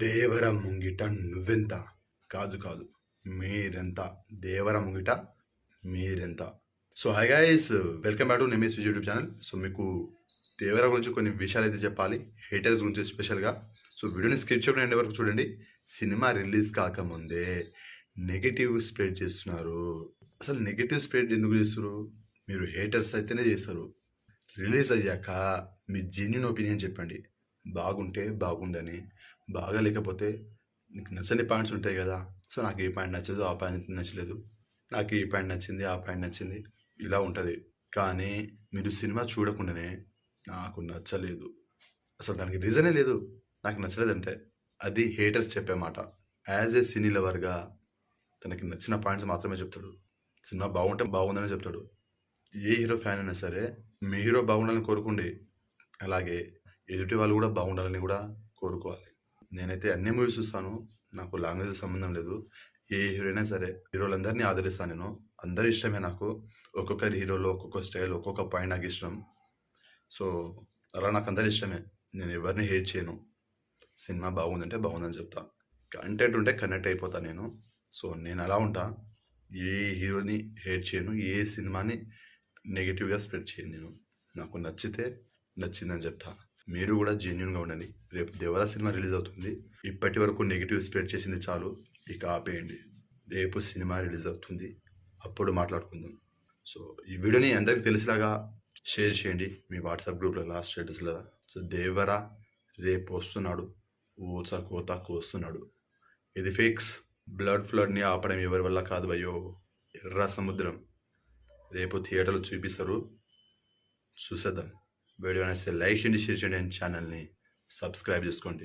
దేవర ముంగిట నువ్వెంత కాదు కాదు మీరెంత దేవర ముంగిట మీరెంత. So hi guys, welcome back to నేమేస్ యూట్యూబ్ ఛానల్. సో మీకు దేవర గురించి కొన్ని విషయాలు అయితే చెప్పాలి, హేటర్స్ గురించి స్పెషల్గా. సో వీడియోని స్కిప్ చేయడం ఎండ్ వరకు చూడండి. సినిమా రిలీజ్ కాకముందే నెగిటివ్ స్ప్రెడ్ చేస్తున్నారు. అసలు నెగిటివ్ స్ప్రెడ్ ఎందుకు చేస్తారు? మీరు హేటర్స్ అయితేనే చేస్తారు. రిలీజ్ అయ్యాక మీ జెన్యూన్ ఒపీనియన్ చెప్పండి. బాగుంటే బాగుందని, బాగా లేకపోతే నీకు నచ్చని పాయింట్స్ ఉంటాయి కదా. సో నాకు ఈ పాయింట్ నచ్చదు, ఆ పాయింట్ నచ్చలేదు, నాకు ఈ పాయింట్ నచ్చింది, ఆ పాయింట్ నచ్చింది, ఇలా ఉంటుంది. కానీ మీరు సినిమా చూడకుండానే నాకు నచ్చలేదు, అసలు దానికి రీజనే లేదు, నాకు నచ్చలేదంటే అది హేటర్స్ చెప్పే మాట. యాజ్ ఏ సినీ లవర్గా తనకి నచ్చిన పాయింట్స్ మాత్రమే చెప్తాడు. సినిమా బాగుంటే బాగుందని చెప్తాడు. ఏ హీరో ఫ్యాన్ అయినా సరే మీ హీరో బాగుండాలని కోరుకోండి, అలాగే ఎదుటి వాళ్ళు కూడా బాగుండాలని కూడా కోరుకోవాలి. నేనైతే అన్ని మూవీస్ చూస్తాను, నాకు లాంగ్వేజ్ సంబంధం లేదు. ఏ హీరో అయినా సరే, హీరోలందరినీ ఆదరిస్తాను నేను. అందరి ఇష్టమే నాకు. ఒక్కొక్కరి హీరోలో ఒక్కొక్క స్టైల్, ఒక్కొక్క పాయింట్ నాకు ఇష్టం. సో అలా నాకు అందరి ఇష్టమే. నేను ఎవరిని హేట్ చేయను. సినిమా బాగుందంటే బాగుందని చెప్తా. కంటెంట్ ఉంటే కనెక్ట్ అయిపోతా నేను. సో నేను అలా ఉంటా. ఏ హీరోని హేట్ చేయను, ఏ సినిమాని నెగిటివ్గా స్ప్రెడ్ చేయను నేను. నాకు నచ్చితే నచ్చిందని చెప్తా. మీరు కూడా జెన్యున్గా ఉండండి. రేపు దేవరా సినిమా రిలీజ్ అవుతుంది. ఇప్పటి వరకు నెగిటివ్ స్ప్రెడ్ చేసింది చాలు, ఇక ఆపేయండి. రేపు సినిమా రిలీజ్ అవుతుంది, అప్పుడు మాట్లాడుకుందాం. సో ఈ వీడియోని అందరికి తెలిసేలాగా షేర్ చేయండి మీ వాట్సాప్ గ్రూప్లో, లాస్ట్ స్టేటస్లో. సో దేవరా రేపు వస్తున్నాడు, ఊచ కోత కోస్తున్నాడు. ఇది ఫిక్స్. బ్లడ్ ఫ్లడ్ని ఆపడం ఎవరి వల్ల కాదు అయ్యో, ఎర్ర సముద్రం. రేపు థియేటర్లో చూపిస్తారు, చూసేద్దాం. వీడియో నచ్చితే లైక్ చేయండి, షేర్ చేయండి, అండ్ ఛానల్ని సబ్స్క్రైబ్ చేసుకోండి.